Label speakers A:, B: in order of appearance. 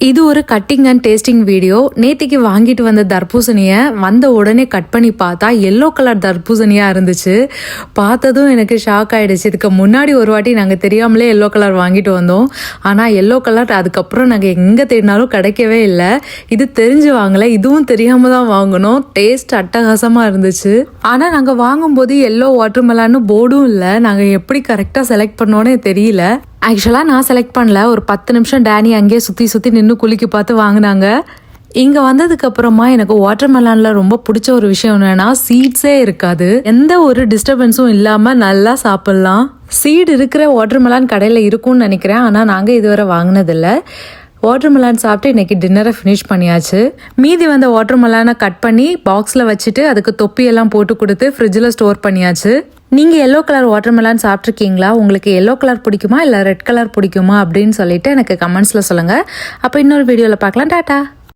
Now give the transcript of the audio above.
A: இது ஒரு cutting and tasting video. நேத்திக்கு வாங்கிட்டு வந்த தர்பூசணியை வந்த உடனே கட் பண்ணி பார்த்தா எல்லோ கலர் தர்பூசணியாக இருந்துச்சு. பார்த்ததும் எனக்கு ஷாக் ஆகிடுச்சு. இதுக்கு முன்னாடி ஒரு வாட்டி நாங்கள் தெரியாமலே எல்லோ கலர் வாங்கிட்டு வந்தோம். ஆனால் எல்லோ கலர் அதுக்கப்புறம் நாங்கள் எங்கே தேடினாலும் கிடைக்கவே இல்லை. இது தெரிஞ்சு வாங்கலை, இதுவும் தெரியாமல் தான் வாங்கினோம். டேஸ்ட் அட்டகாசமாக இருந்துச்சு. ஆனால் நாங்கள் வாங்கும்போது எல்லோ வாட்டர்மெலான்னு போர்டும் இல்லை. நாங்கள் எப்படி கரெக்டாக செலக்ட் பண்ணோன்னே தெரியல. ஆக்சுவலாக நான் செலக்ட் பண்ணல. ஒரு 10 நிமிஷம் டேனி அங்கேயே சுற்றி நின்று குலுக்கி பார்த்து வாங்கினாங்க. இங்கே வந்ததுக்கப்புறமா எனக்கு வாட்டர்மெலானில் ரொம்ப பிடிச்ச ஒரு விஷயம் என்னென்னா சீட்ஸே இருக்காது. எந்த ஒரு டிஸ்டர்பன்ஸும் இல்லாமல் நல்லா சாப்பிட்லாம். சீடு இருக்கிற வாட்டர்மெலான் கடையில் இருக்கும்னு நினைக்கிறேன். ஆனால் நாங்கள் இதுவரை வாங்கினதில்லை. வாட்டர்மெலான் சாப்பிட்டு இன்றைக்கி டின்னரை ஃபினிஷ் பண்ணியாச்சு. மீதி வந்த வாட்டர்மெலானை கட் பண்ணி பாக்ஸில் வச்சுட்டு அதுக்கு தொப்பியெல்லாம் போட்டு கொடுத்து ஃப்ரிட்ஜில் ஸ்டோர் பண்ணியாச்சு. நீங்கள் எல்லோ கலர் வாட்டர்மெலான் சாப்பிட்ருக்கீங்களா? உங்களுக்கு எல்லோ கலர் பிடிக்குமா இல்லை ரெட் கலர் பிடிக்குமா அப்படின்னு சொல்லிட்டு எனக்கு கமெண்ட்ஸில் சொல்லுங்கள். அப்போ இன்னொரு வீடியோவில் பார்க்கலாம். டாட்டா.